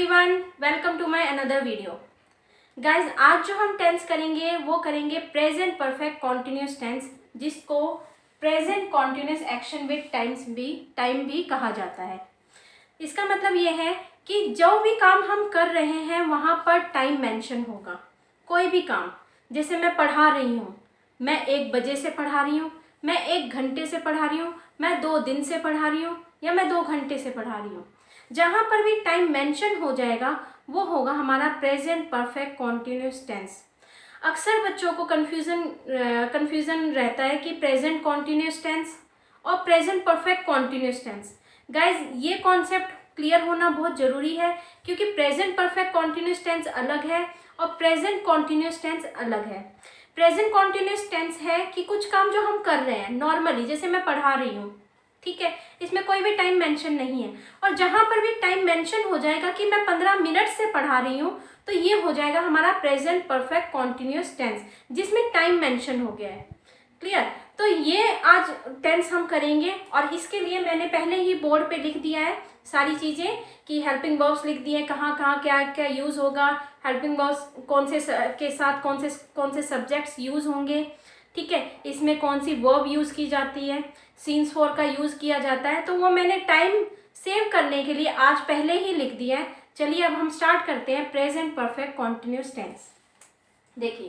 Everyone, welcome to my another video. Guys, आज जो हम टेंस करेंगे वो करेंगे प्रेजेंट परफेक्ट कॉन्टिन्यूस टेंस, जिसको present continuous action with time भी कहा जाता है। इसका मतलब ये है कि जो भी काम हम कर रहे हैं वहाँ पर टाइम मेंशन होगा। कोई भी काम, जैसे मैं पढ़ा रही हूँ, मैं 1 बजे से पढ़ा रही हूँ, मैं 1 घंटे से पढ़ा रही हूँ, मैं 2 दिन से पढ़ा रही हूँ या मैं 2 घंटे से पढ़ा रही हूँ, जहाँ पर भी टाइम मेंशन हो जाएगा वो होगा हमारा प्रेजेंट परफेक्ट कॉन्टिन्यूस टेंस। अक्सर बच्चों को कन्फ्यूज़न रहता है कि प्रेजेंट कॉन्टिन्यूस टेंस और present perfect continuous tense. Guys, ये कॉन्सेप्ट क्लियर होना बहुत ज़रूरी है, क्योंकि प्रेजेंट परफेक्ट कॉन्टिन्यूस टेंस अलग है और प्रेजेंट कॉन्टिन्यूस टेंस अलग है। प्रेजेंट कॉन्टिन्यूस टेंस है कि कुछ काम जो हम कर रहे हैं नॉर्मली, जैसे मैं पढ़ा रही हूँ, ठीक है, इसमें कोई भी टाइम मेंशन नहीं है। और जहाँ पर भी टाइम मेंशन हो जाएगा कि मैं 15 मिनट से पढ़ा रही हूँ, तो ये हो जाएगा हमारा प्रेजेंट परफेक्ट कॉन्टिन्यूस टेंस, जिसमें टाइम मेंशन हो गया है। क्लियर? तो ये आज टेंस हम करेंगे और इसके लिए मैंने पहले ही बोर्ड पे लिख दिया है सारी चीज़ें कि हेल्पिंग वर्ब्स लिख दिए, कहाँ कहाँ क्या क्या यूज़ होगा, हेल्पिंग वर्ब्स कौन से के साथ कौन से सब्जेक्ट्स यूज़ होंगे, ठीक है, इसमें कौन सी वर्ब यूज़ की जाती है, सीन्स फॉर का यूज़ किया जाता है। तो वो मैंने टाइम सेव करने के लिए आज पहले ही लिख दिया है। चलिए अब हम स्टार्ट करते हैं प्रेजेंट परफेक्ट कॉन्टिन्यूस टेंस। देखिए,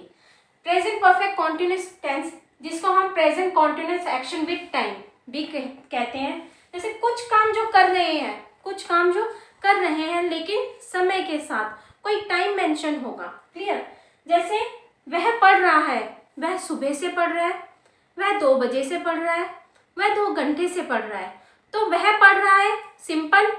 प्रेजेंट परफेक्ट कॉन्टिन्यूस टेंस, जिसको हम present continuous action with time भी कहते हैं। जैसे कुछ काम जो कर रहे हैं लेकिन समय के साथ कोई टाइम मेंशन होगा। क्लियर? जैसे वह पढ़ रहा है, वह सुबह से पढ़ रहा है, वह 2 बजे से पढ़ रहा है, वह 2 घंटे से पढ़ रहा है। तो वह पढ़ रहा है सिंपल,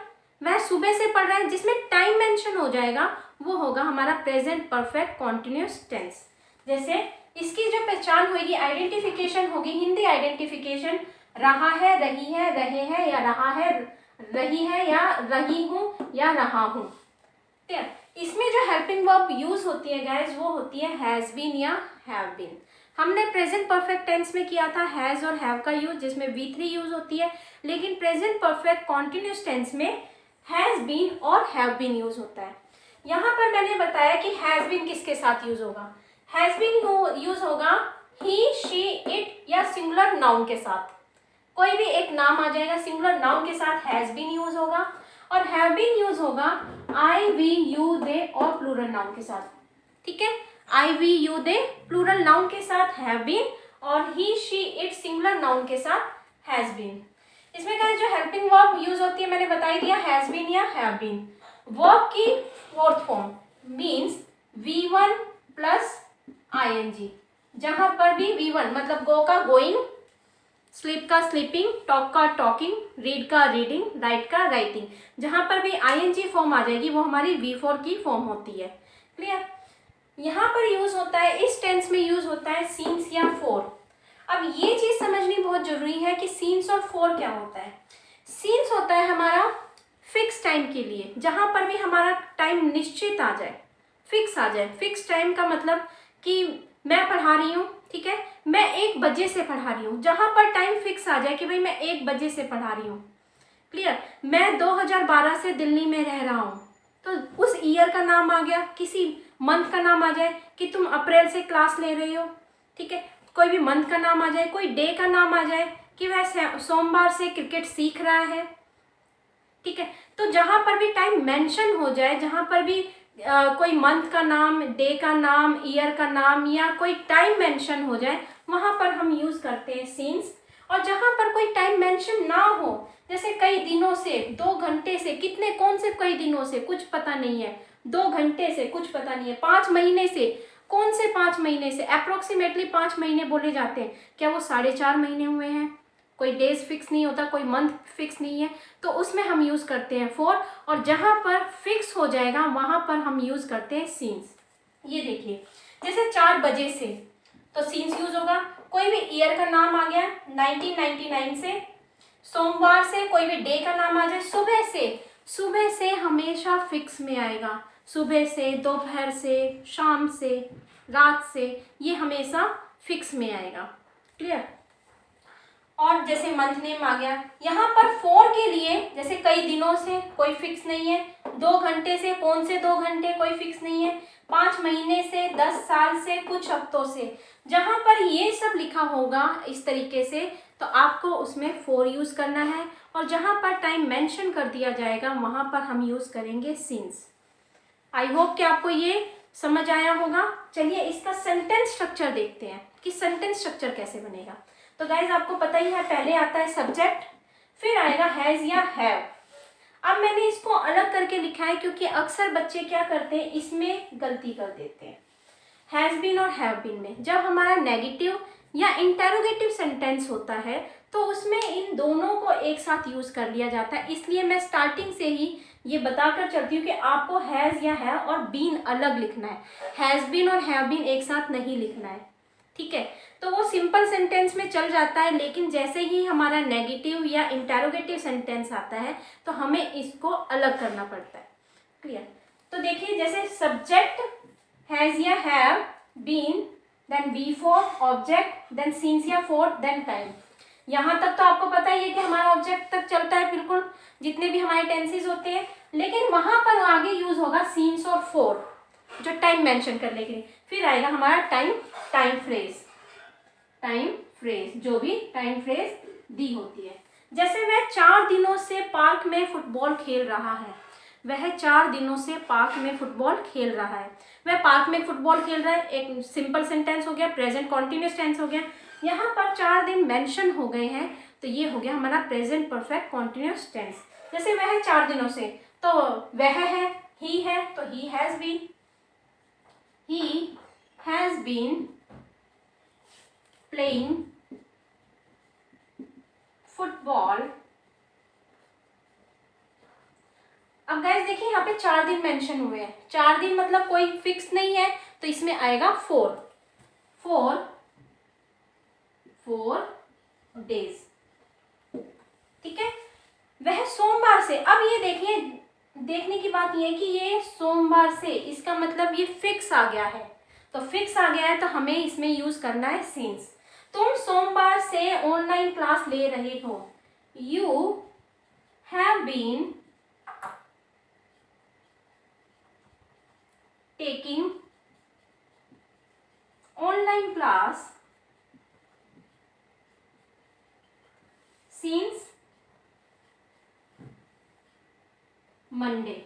वह सुबह से पढ़ रहा है, जिसमें टाइम मेंशन हो जाएगा वो होगा हमारा प्रेजेंट परफेक्ट कॉन्टिन्यूस टेंस। जैसे इसकी जो पहचान होगी, आइडेंटिफिकेशन होगी, हिंदी आइडेंटिफिकेशन, रहा है, रही है, रहे हैं या रहा है, रही है या रही हूँ या रहा हूँ। ठीक है, इसमें जो हेल्पिंग वर्ब यूज होती है गाइस, वो होती है हैज बीन या हैव बीन। हमने प्रेजेंट परफेक्ट टेंस में किया था हैज और हैव का यूज, जिसमें V3 यूज होती है, लेकिन प्रेजेंट परफेक्ट कॉन्टिन्यूस टेंस में हैज बीन और हैव बीन यूज होता है। यहाँ पर मैंने बताया कि हैज बीन किसके साथ यूज होगा। हैज बीन यूज होगा ही, शी, इट या सिंगुलर नाउन के साथ। कोई भी एक नाम आ जाएगा, सिंगुलर नाउन के साथ हैज बीन यूज होगा। और हैव बीन यूज होगा आई, वी, यू, दे और प्लूरल नाउन के साथ। ठीक है, I, we, you, they plural noun के साथ हैव बीन और he, she, it singular noun के साथ हैज बीन। इसमें क्या जो हेल्पिंग वर्ब यूज होती है मैंने बता ही दिया, हैज बीन या हैव बीन। वर्ब की fourth form means V1 plus ING, जहां पर भी V1 मतलब गो का गोइंग, स्लीप का स्लीपिंग, टॉक का टॉकिंग, रीड का रीडिंग, राइट का राइटिंग, जहां पर भी ING फॉर्म आ जाएगी वो हमारी V4 की फॉर्म होती है। क्लियर? यहाँ पर यूज होता है, इस टेंस में यूज होता है सीन्स या फॉर। अब ये चीज समझनी बहुत जरूरी है कि सीन्स और फॉर क्या होता है। सीन्स होता है हमारा फिक्स टाइम के लिए, जहां पर भी हमारा टाइम निश्चित आ जाए, फिक्स आ जाए। फिक्स टाइम का मतलब कि मैं पढ़ा रही हूँ, ठीक है, मैं 1 बजे से पढ़ा रही हूँ, जहां पर टाइम फिक्स आ जाए कि भाई मैं 1 बजे से पढ़ा रही हूँ। क्लियर? मैं 2012 से दिल्ली में रह रहा हूँ, तो उस ईयर का नाम आ गया, किसी मंथ का नाम आ जाए कि तुम अप्रैल से क्लास ले रही हो, ठीक है, कोई भी मंथ का नाम आ जाए, कोई डे का नाम आ जाए कि वह सोमवार से क्रिकेट सीख रहा है। ठीक है, तो जहां पर भी टाइम मेंशन हो जाए, जहां पर भी कोई मंथ का नाम, डे का नाम, ईयर का नाम या कोई टाइम मेंशन हो जाए, वहां पर हम यूज करते हैं सीन्स। और जहां पर कोई टाइम मेंशन ना हो, जैसे कई दिनों से, 2 घंटे से, कौन से कई दिनों से कुछ पता नहीं है, 2 घंटे से कुछ पता नहीं है, 5 महीने से, कौन से 5 महीने से, अप्रोक्सीमेटली 5 महीने बोले जाते हैं, क्या वो 4.5 महीने हुए हैं? कोई डेज फिक्स नहीं होता, कोई मंथ फिक्स नहीं है, तो उसमें हम यूज करते हैं फॉर। और जहां पर फिक्स हो जाएगा वहां पर हम यूज करते हैं सीन्स। ये देखिए, जैसे 4 बजे से, तो सीन्स यूज होगा। कोई भी ईयर का नाम आ गया 1999 से, सोमवार से कोई भी डे का नाम आ जाए, सुबह से हमेशा फिक्स में आएगा, सुबह से, दोपहर से, शाम से, रात से, ये हमेशा फिक्स में आएगा। क्लियर? और जैसे मंथ नेम आ गया। यहाँ पर फॉर के लिए जैसे कई दिनों से कोई फिक्स नहीं है, 2 घंटे से, कौन से 2 घंटे कोई फिक्स नहीं है, 5 महीने से, 10 साल से, कुछ हफ्तों से, जहाँ पर ये सब लिखा होगा इस तरीके से तो आपको उसमें फॉर यूज़ करना है। और जहाँ पर टाइम मेंशन कर दिया जाएगा वहाँ पर हम यूज़ करेंगे सिंस। आई होप कि आपको ये समझ आया होगा। चलिए इसका सेंटेंस स्ट्रक्चर देखते हैं कि सेंटेंस स्ट्रक्चर कैसे बनेगा। तो गाइज आपको पता ही है, पहले आता है सब्जेक्ट, फिर आएगा हैज़ या हैव। अब मैंने इसको अलग करके लिखा है क्योंकि अक्सर बच्चे क्या करते हैं, इसमें गलती कर देते हैं। हैज़ बीन और हैव बीन में जब हमारा नेगेटिव या इंटेरोगेटिव सेंटेंस होता है तो उसमें इन दोनों को एक साथ यूज़ कर लिया जाता है। इसलिए मैं स्टार्टिंग से ही ये बताकर चलती हूँ कि आपको हैज़ या हैव और बीन अलग लिखना है, हैज़ बीन और हैव बीन एक साथ नहीं लिखना है, ठीक है। तो वो सिंपल सेंटेंस में चल जाता है, लेकिन जैसे ही हमारा नेगेटिव या इंटेरोगेटिव सेंटेंस आता है तो हमें इसको अलग करना पड़ता है। क्लियर? तो देखिए जैसे सब्जेक्ट हैज़ या have been, then B for object, then since या फॉर, देन टाइम। यहाँ तक तो आपको पता ही है कि हमारा ऑब्जेक्ट तक चलता है बिल्कुल, जितने भी हमारे टेंसेस होते हैं, लेकिन वहाँ पर आगे यूज होगा सिंस और फॉर, जो टाइम मेंशन करने के लिए। फिर आएगा हमारा टाइम, टाइम फ्रेज, जो भी टाइम फ्रेज दी होती है। जैसे वह 4 दिनों से पार्क में फुटबॉल खेल रहा है, वह 4 दिनों से पार्क में फुटबॉल खेल रहा है, वह पार्क में फुटबॉल खेल रहा है, एक सिंपल सेंटेंस हो गया, प्रेजेंट कॉन्टिन्यूस टेंस हो गया। यहाँ पर 4 दिन मेंशन हो गए हैं तो ये हो गया हमारा प्रेजेंट परफेक्ट कॉन्टिन्यूस टेंस। जैसे वह 4 दिनों से, तो वह है, ही है, तो he has been playing football. अब गाइस देखिए यहाँ पे 4 दिन मेंशन हुए हैं, 4 दिन मतलब कोई फिक्स नहीं है, तो इसमें आएगा 4 डेज, ठीक है। वह सोमवार से, अब ये देखिए, देखने की बात ये है कि ये सोमवार से, इसका मतलब ये फिक्स आ गया है, तो फिक्स आ गया है तो हमें इसमें यूज करना है सिंस। तुम सोमवार से ऑनलाइन क्लास ले रहे हो, you have been taking online class since Monday.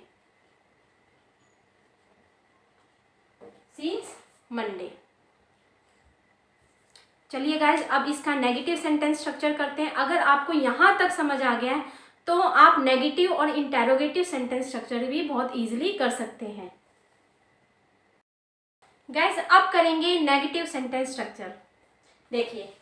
चलिए गाइज अब इसका नेगेटिव सेंटेंस स्ट्रक्चर करते हैं। अगर आपको यहाँ तक समझ आ गया है तो आप नेगेटिव और इंटेरोगेटिव सेंटेंस स्ट्रक्चर भी बहुत इजीली कर सकते हैं। गाइज अब करेंगे नेगेटिव सेंटेंस स्ट्रक्चर। देखिए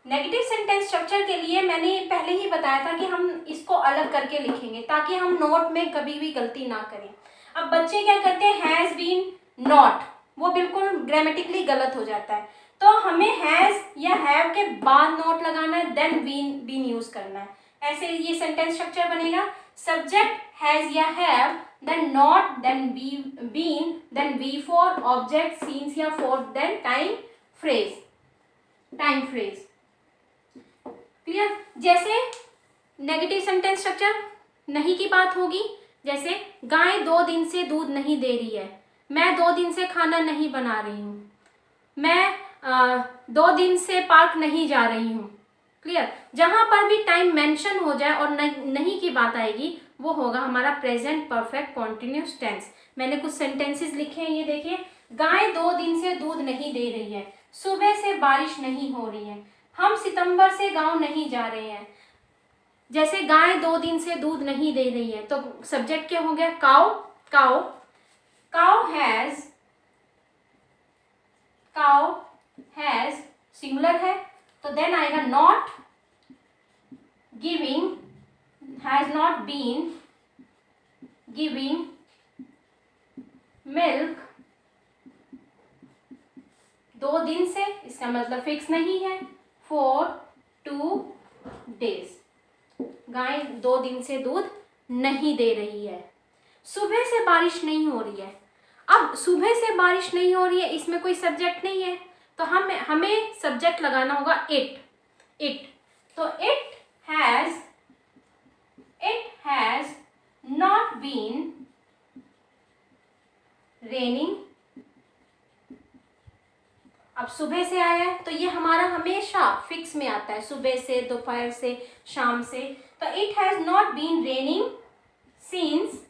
नेगेटिव सेंटेंस स्ट्रक्चर के लिए मैंने पहले ही बताया था कि हम इसको अलग करके लिखेंगे ताकि हम नोट में कभी भी गलती ना करें। अब बच्चे क्या करते हैं, हैज़ बीन नॉट, वो बिल्कुल ग्रामेटिकली गलत हो जाता है, तो हमें हैज़ या हैव के बाद नॉट लगाना है, देन बीन यूज करना है। ऐसे ये सेंटेंस स्ट्रक्चर बनेगा, सब्जेक्ट हैज़ या have, then not, then been, then B for object, since या for, then time phrase. Clear? जैसे नेगेटिव सेंटेंस स्ट्रक्चर नहीं की बात होगी, जैसे गाय 2 दिन से दूध नहीं दे रही है, मैं 2 दिन से खाना नहीं बना रही हूँ, मैं 2 दिन से पार्क नहीं जा रही हूँ। क्लियर? जहाँ पर भी टाइम मेंशन हो जाए और नहीं की बात आएगी वो होगा हमारा प्रेजेंट परफेक्ट कॉन्टिन्यूस टेंस। मैंने कुछ सेंटेंसेस लिखे हैं, ये देखिए, गाय 2 दिन से दूध नहीं दे रही है, सुबह से बारिश नहीं हो रही है, हम सितंबर से गांव नहीं जा रहे हैं। जैसे गाय 2 दिन से दूध नहीं दे रही है तो सब्जेक्ट क्या हो गया, काउ हैज सिंगुलर है तो देन आएगा not giving, has not been giving milk 2 दिन से, इसका मतलब फिक्स नहीं है, for 2 days, गाय 2 दिन से दूध नहीं दे रही है। सुबह से बारिश नहीं हो रही है, अब सुबह से बारिश नहीं हो रही है, इसमें कोई सब्जेक्ट नहीं है तो हमें सब्जेक्ट लगाना होगा इट। तो it has not been raining. अब सुबह से आया है तो ये हमारा हमेशा फिक्स में आता है, सुबह से, दोपहर से, शाम से। तो it has not been raining since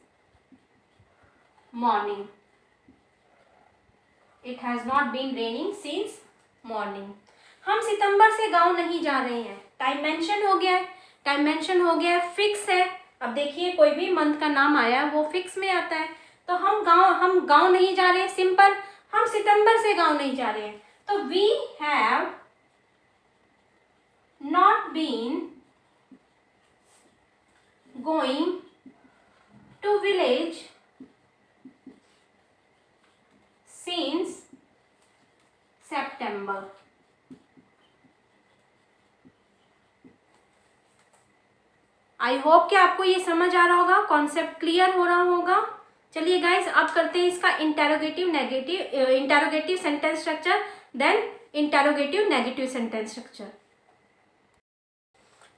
morning. It has not been raining since morning. हम सितंबर से गांव नहीं जा रहे हैं, टाइम मेंशन हो गया है, टाइम मेंशन हो गया है, फिक्स है। अब देखिए कोई भी मंथ का नाम आया वो फिक्स में आता है। तो हम गांव नहीं जा रहे हैं, सिंपल। हम सितंबर से गांव नहीं जा रहे हैं, तो we have not been going to village since September. I hope कि आपको ये समझ आ रहा होगा, कॉन्सेप्ट क्लियर हो रहा होगा। चलिए गाइस, अब करते हैं इसका interrogative sentence structure, then interrogative negative sentence structure.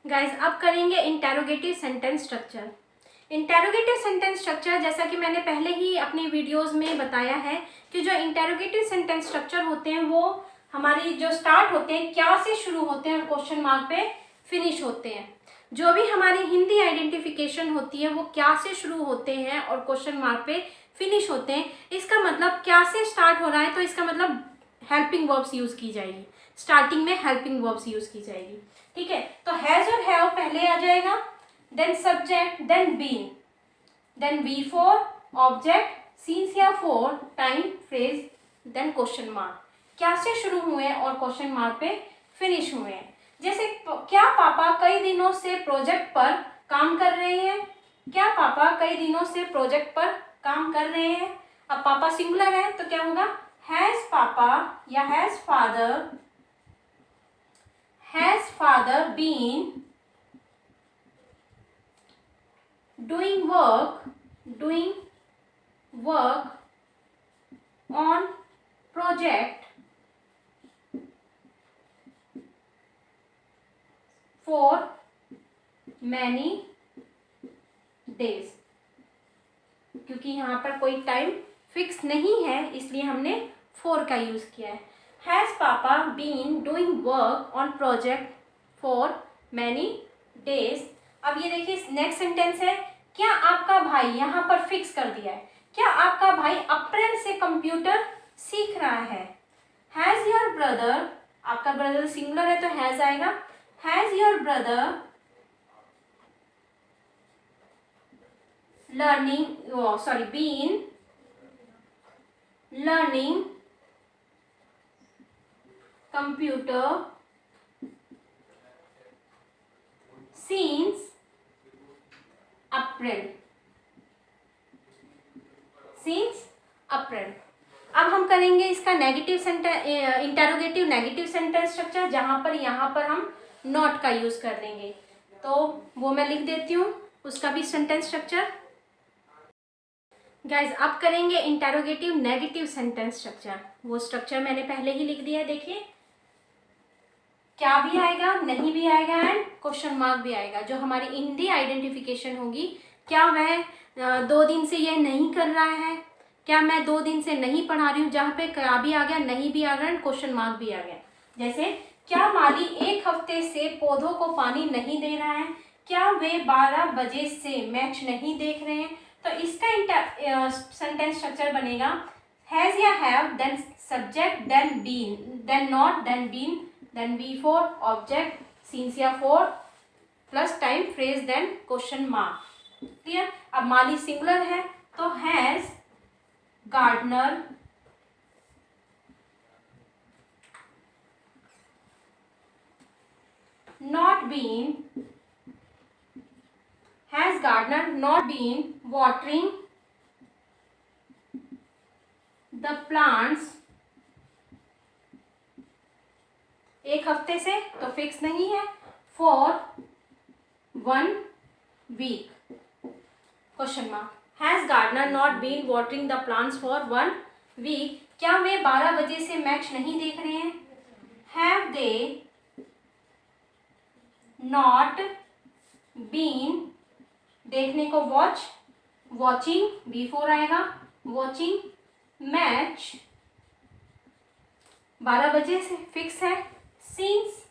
Guys, अब करेंगे interrogative sentence structure. Interrogative sentence structure, जैसा कि मैंने पहले ही अपनी वीडियोस में बताया है कि जो इंटेरोगेटिव सेंटेंस स्ट्रक्चर होते हैं वो हमारी जो स्टार्ट होते हैं क्या से शुरू होते हैं और क्वेश्चन मार्क पे फिनिश होते हैं। जो भी हमारी हिंदी आइडेंटिफिकेशन होती है वो क्या से शुरू होते हैं और क्वेश्चन मार्क पे फिनिश होते हैं। इसका मतलब क्या से स्टार्ट हो रहा है तो इसका मतलब हेल्पिंग वर्ब्स यूज की जाएगी, स्टार्टिंग में हेल्पिंग वर्ब्स यूज की जाएगी। ठीक है, तो हैज और हैव पहले आ जाएगा, then subject, then been, then V for object, since या for, time, phrase, then question mark. क्या से शुरू हुए और क्वेश्चन मार्क पे फिनिश हुए हैं। जैसे क्या पापा कई दिनों से प्रोजेक्ट पर काम कर रहे हैं। क्या पापा कई दिनों से प्रोजेक्ट पर काम कर रहे हैं। अब पापा सिंगुलर है तो क्या होगा, हैज पापा या has father been doing work on project for many days। क्योंकि यहाँ पर कोई टाइम फिक्स नहीं है इसलिए हमने for का यूज किया है। हैज पापा been doing work on project for many days. अब ये देखिए नेक्स्ट सेंटेंस है, क्या आपका भाई, यहाँ पर फिक्स कर दिया है, क्या आपका भाई अप्रैल से कंप्यूटर सीख रहा है। हैज योर ब्रदर, आपका ब्रदर सिंगुलर है तो हैज आएगा, has your brother been learning computer since April. अब हम करेंगे इसका इंटेरोगेटिव नेगेटिव सेंटेंस स्ट्रक्चर, जहां पर यहाँ पर हम नॉट का यूज कर देंगे। तो वो मैं लिख देती हूँ उसका भी सेंटेंस स्ट्रक्चर। गाइज, अब करेंगे इंटेरोगेटिव नेगेटिव सेंटेंस स्ट्रक्चर। वो स्ट्रक्चर मैंने पहले ही लिख दिया है, देखिए क्या भी आएगा, नहीं भी आएगा एंड क्वेश्चन मार्क भी आएगा। जो हमारी हिंदी आइडेंटिफिकेशन होगी, क्या वह 2 दिन से ये नहीं कर रहा है, क्या मैं 2 दिन से नहीं पढ़ा रही हूँ, जहाँ पे क्या भी आ गया, नहीं भी आ गया एंड क्वेश्चन मार्क भी आ गया। जैसे क्या माली 1 हफ्ते से पौधों को पानी नहीं दे रहा है, क्या वे 12 बजे से मैच नहीं देख रहे हैं। तो इसका सेंटेंस स्ट्रक्चर बनेगा हैज या have, then subject, then been, then not, then been, then V for object, since या for, plus time, phrase, then question mark. Clear. अब माली सिंगुलर है तो has gardener not been watering the plants 1 हफ्ते से, तो fix नहीं है, for 1 week, question mark. Has gardener not been watering the plants for 1 week, क्या वे 12 बजे से मैच नहीं देख रहे हैं। हैव दे नॉट बीन, देखने को वॉच, वॉचिंग B4 आएगा, वॉचिंग मैच 12 बजे से फिक्स है, scenes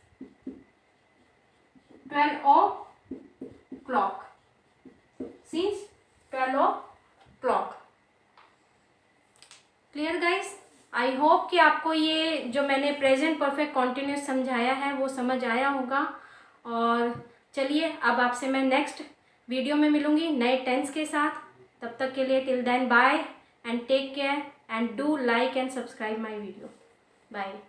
12 o'clock, scenes 12 o'clock। Clear guys? आई होप कि आपको ये जो मैंने प्रेजेंट परफेक्ट कॉन्टिन्यूस समझाया है वो समझ आया होगा। और चलिए अब आपसे मैं नेक्स्ट वीडियो में मिलूँगी नए टेंस के साथ। तब तक के लिए till then bye and take care and do like and subscribe my video. Bye.